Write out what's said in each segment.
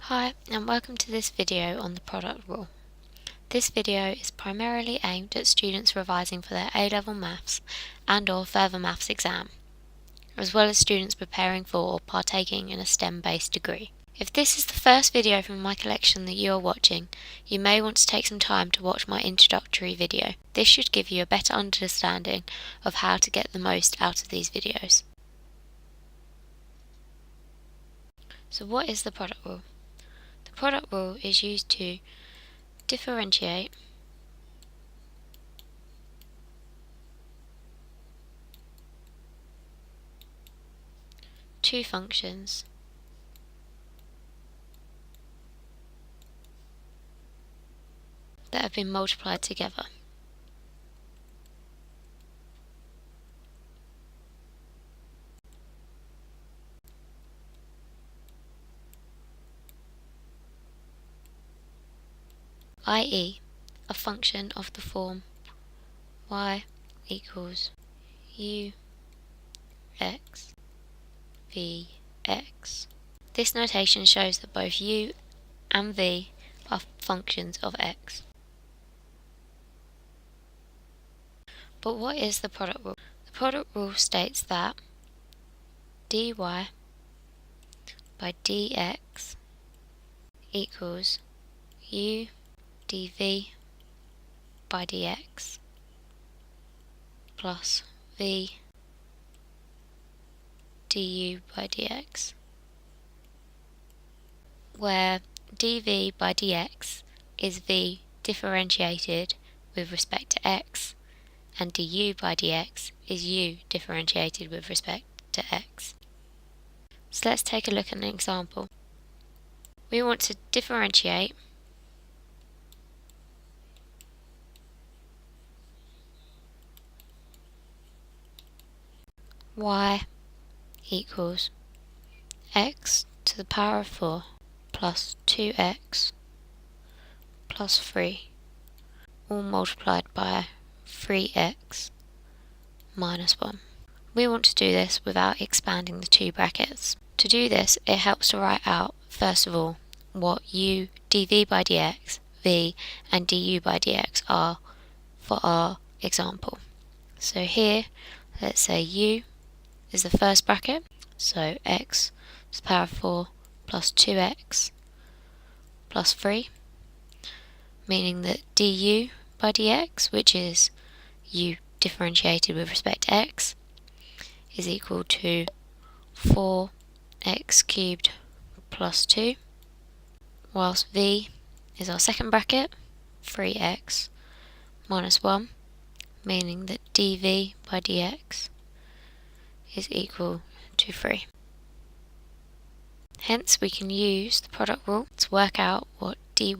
Hi, and welcome to this video on the product rule. This video is primarily aimed at students revising for their A-level maths and/or further maths exam, as well as students preparing for or partaking in a STEM-based degree. If this is the first video from my collection that you are watching, you may want to take some time to watch my introductory video. This should give you a better understanding of how to get the most out of these videos. So what is the product rule? The product rule is used to differentiate two functions that have been multiplied together. i.e., a function of the form y equals u x v x. This notation shows that both u and v are functions of x. But what is the product rule? The product rule states that dy by dx equals u dv by dx plus v du by dx, where dv by dx is v differentiated with respect to x, and du by dx is u differentiated with respect to x. So let's take a look at an example. We want to differentiate y equals x to the power of 4 plus 2x plus 3, all multiplied by 3x minus 1. We want to do this without expanding the two brackets. To do this, it helps to write out, first of all, what u dv by dx, v, and du by dx are for our example. So here, let's say u is the first bracket, so x to the power of 4 plus 2x plus 3, meaning that du by dx, which is u differentiated with respect to x, is equal to 4x cubed plus 2, whilst v is our second bracket, 3x minus 1, meaning that dv by dx is equal to 3. Hence, we can use the product rule to work out what dy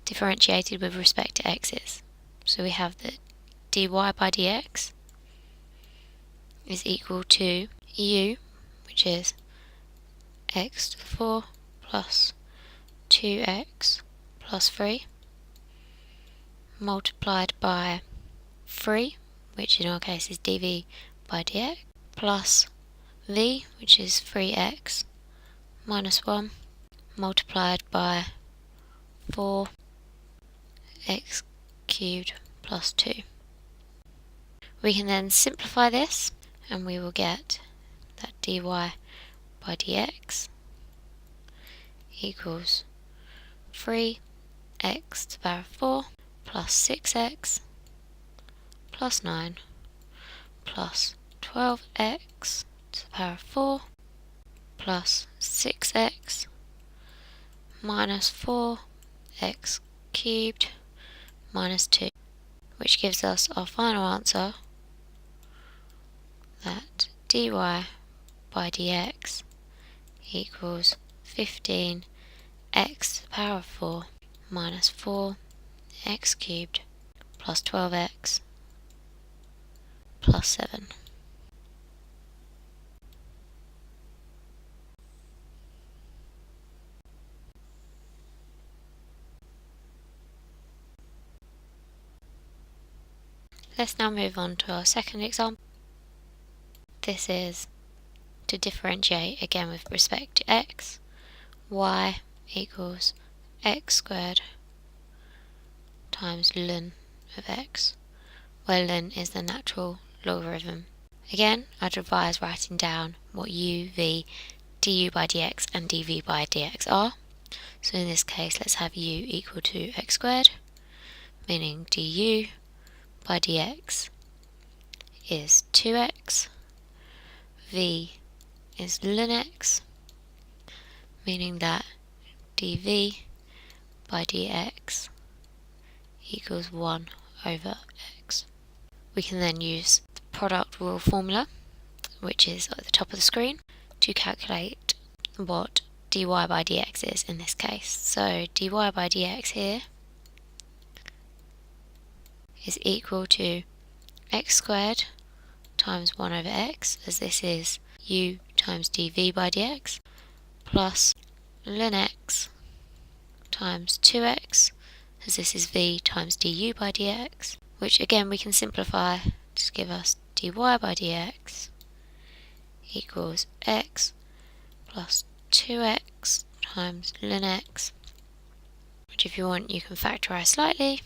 differentiated with respect to x is. So we have that dy by dx is equal to u, which is x to the 4 plus 2x plus 3, multiplied by 3, which in our case is dv by dx, plus v, which is 3x minus 1, multiplied by 4x cubed plus 2. We can then simplify this, and we will get that dy by dx equals 3x to the power of 4 plus 6x plus 9 plus 12x to the power of 4 plus 6x minus 4x cubed minus 2, which gives us our final answer, that dy by dx equals 15x to the power of 4 minus 4x cubed plus 12x plus 7. Let's now move on to our second example. This is to differentiate again with respect to x, y equals x squared times ln of x, where ln is the natural logarithm. Again, I'd advise writing down what u, v, du by dx and dv by dx are. So in this case, let's have u equal to x squared, meaning du by dx is 2x, v is ln x, meaning that dv by dx equals 1 over x. We can then use the product rule formula, which is at the top of the screen, to calculate what dy by dx is in this case. So dy by dx here is equal to x squared times 1 over x, as this is u times dv by dx, plus ln x times 2x, as this is v times du by dx, which again we can simplify to give us dy by dx equals x plus 2x times ln x, which if you want you can factorise slightly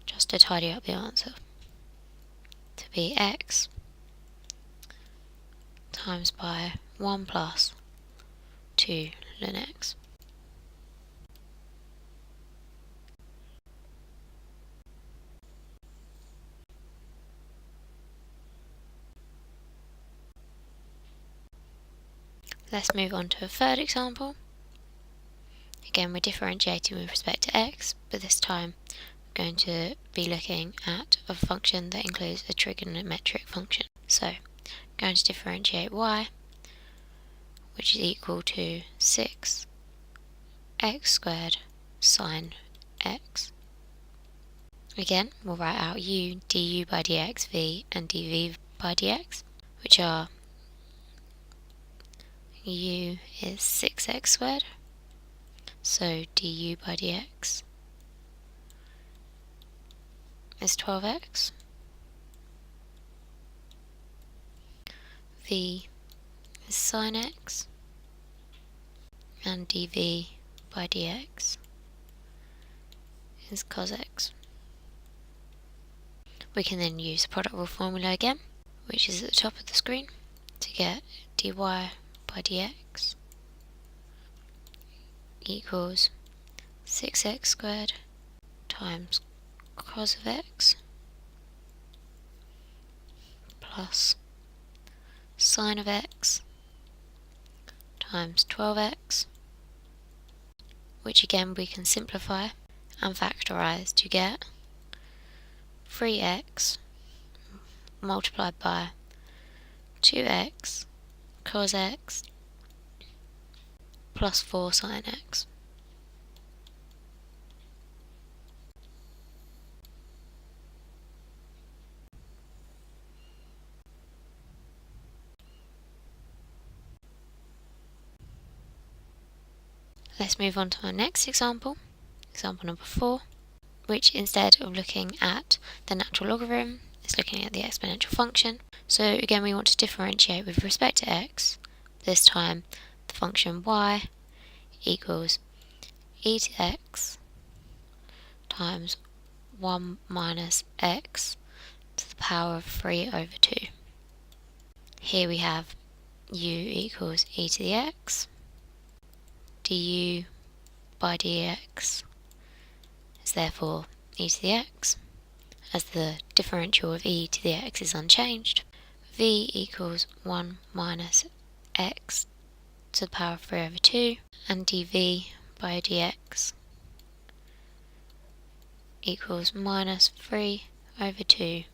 just to tidy up the answer to be x times by 1 plus 2 ln x. Let's move on to a third example. Again, we're differentiating with respect to x, but this time we're going to be looking at a function that includes a trigonometric function. So, I'm going to differentiate y, which is equal to 6 x squared sine x. Again, we'll write out u, du by dx, v, and dv by dx, which are u is 6x squared, so du by dx is 12x, v is sine x, and dv by dx is cos x. We can then use the product rule formula again, which is at the top of the screen, to get dy by dx equals 6x squared times cos of x plus sine of x times 12x, which again we can simplify and factorise to get 3x multiplied by 2x cos x plus 4 sine x. Let's move on to our next example, example number 4, which instead of looking at the natural logarithm is looking at the exponential function. So again we want to differentiate with respect to x. This time the function y equals e to x times 1 minus x to the power of 3 over 2. Here we have u equals e to the x, du by dx is therefore e to the x, as the differential of e to the x is unchanged. V equals 1 minus x to the power of 3 over 2, and dv by dx equals minus 3 over 2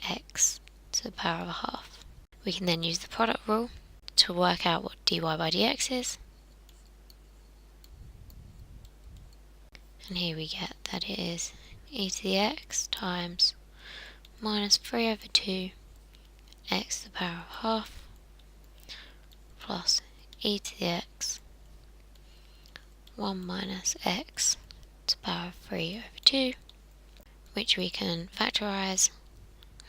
x to the power of a half. We can then use the product rule to work out what dy by dx is. And here we get that it is e to the x times minus 3 over 2 x to the power of half plus e to the x 1 minus x to the power of 3 over 2, which we can factorise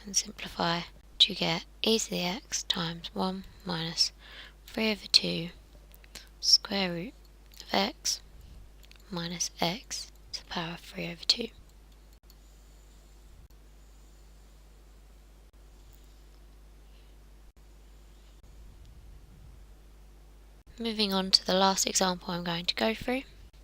and simplify to get e to the x times 1 minus 3 over 2 square root of x minus x to the power of 3 over 2. Moving on to the last example I'm going to go through.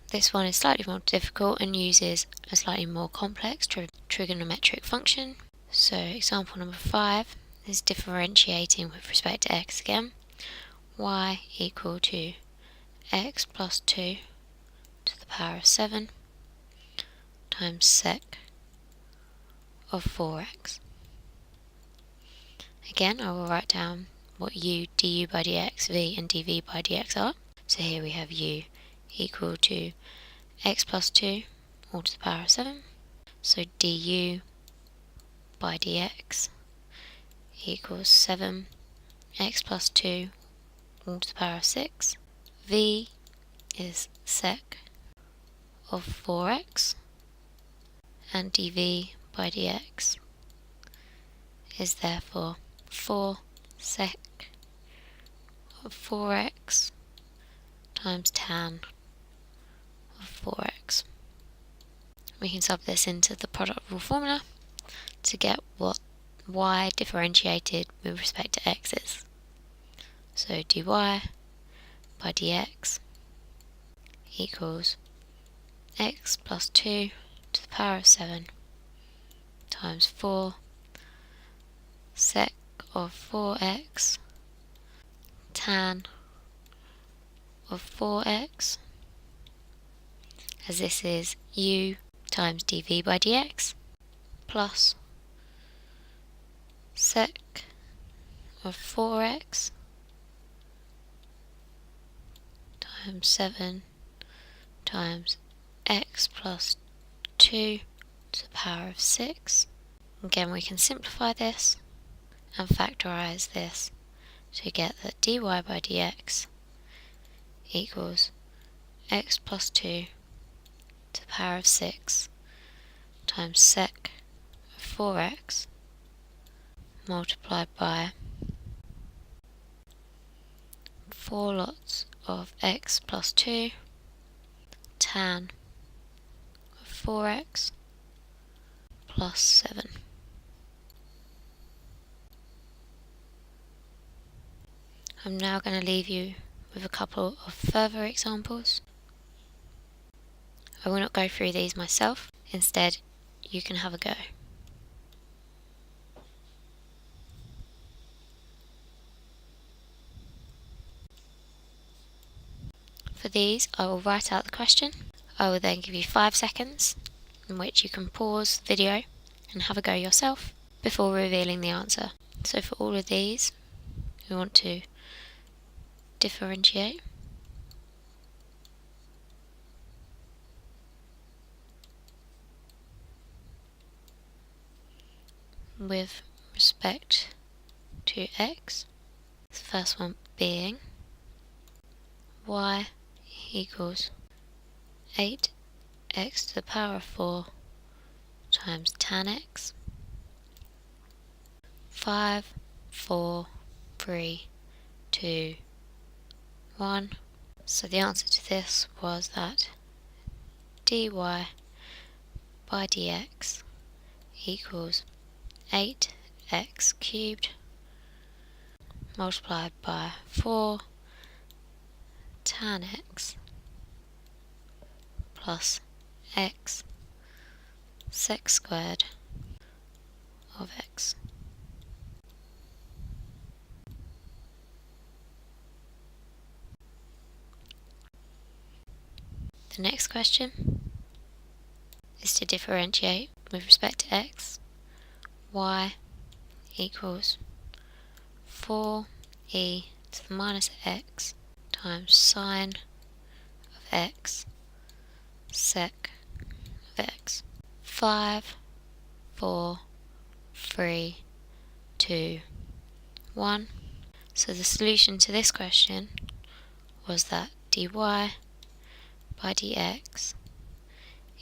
This one is slightly more difficult and uses a slightly more complex trigonometric function. So example number 5 is differentiating with respect to x again. Y equal to x plus 2 to the power of 7 times sec of 4x. Again, I will write down what du by dx, v and dv by dx are. So here we have u equal to x plus 2 all to the power of 7. So du by dx equals 7 x plus 2 all to the power of 6. V is sec of 4x, and dv by dx is therefore 4 sec of 4x times tan of 4x. We can sub this into the product rule formula to get what y differentiated with respect to x is. So dy by dx equals x plus 2 to the power of 7 times 4 sec of 4x tan of 4x, as this is u times dv by dx, plus sec of 4x times 7 times x plus 2 to the power of 6. Again, we can simplify this and factorise this to get that dy by dx equals x plus 2 to the power of 6 times sec of 4x multiplied by 4 lots of x plus 2 tan of 4x plus 7. I'm now going to leave you with a couple of further examples. I will not go through these myself, instead you can have a go. For these, I will write out the question. I will then give you 5 seconds in which you can pause the video and have a go yourself before revealing the answer. So for all of these, we want to differentiate with respect to x. The first one being y equals 8x to the power of 4 times tan x. 5, 4, 3, 2, 1. So the answer to this was that dy by dx equals 8x cubed multiplied by 4 tan x plus x sec squared of x. The next question is to differentiate with respect to x. Y equals 4e to the minus x times sine of x sec of x. 5, 4, 3, 2, 1. So the solution to this question was that dy by dx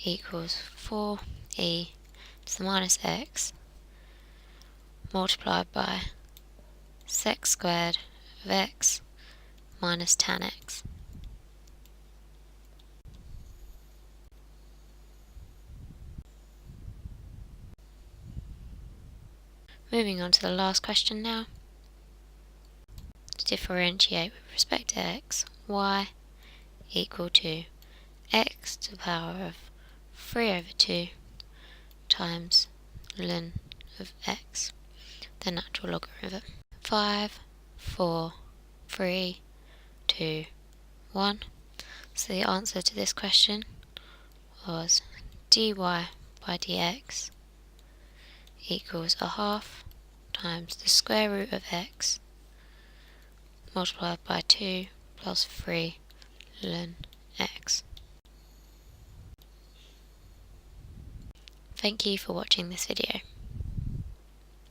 equals 4e to the minus x multiplied by sec squared of x minus tan x. Moving on to the last question now. To differentiate with respect to x, y equal to x to the power of 3 over 2 times ln of x, the natural logarithm. 5, 4, 3, 2, 1. So the answer to this question was dy by dx equals a half times the square root of x multiplied by 2 plus 3 ln x. Thank you for watching this video.